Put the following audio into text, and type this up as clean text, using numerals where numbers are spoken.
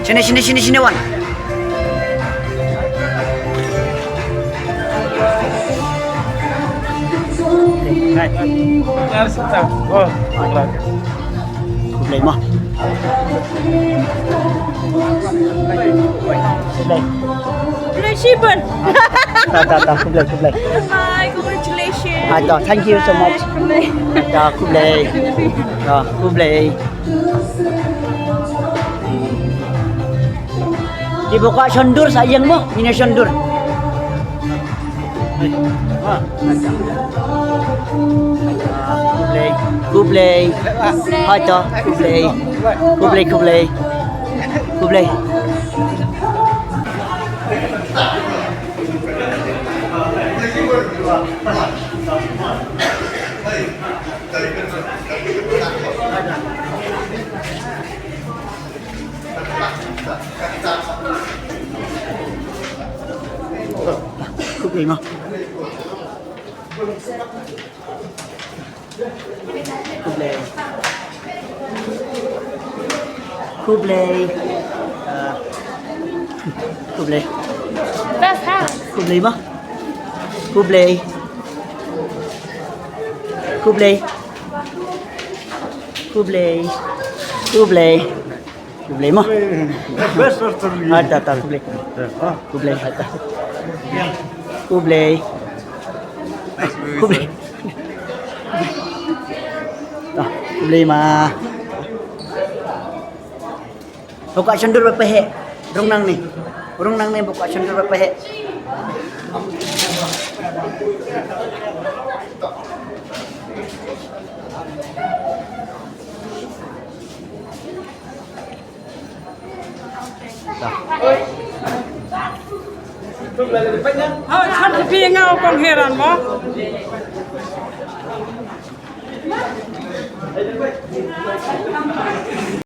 Sini Wan. Oh, Kublay mo. Kublay. Congratulations! Kublay. Bye, congratulations! Ato, thank you so much. Kublay. Kublay. Dibuka sondur sayang mo, ini sondur. Kublay. Ato, Kublay. Kublay mo. Kublay. Best hat! Kublay mo. Kublay mo. best after you. Ata, Kublay. Kublay ma. Buka sundur berpehe. Urung nang ni buka sundur berpehe.ฉันจะพี่เงากองเฮรันบ่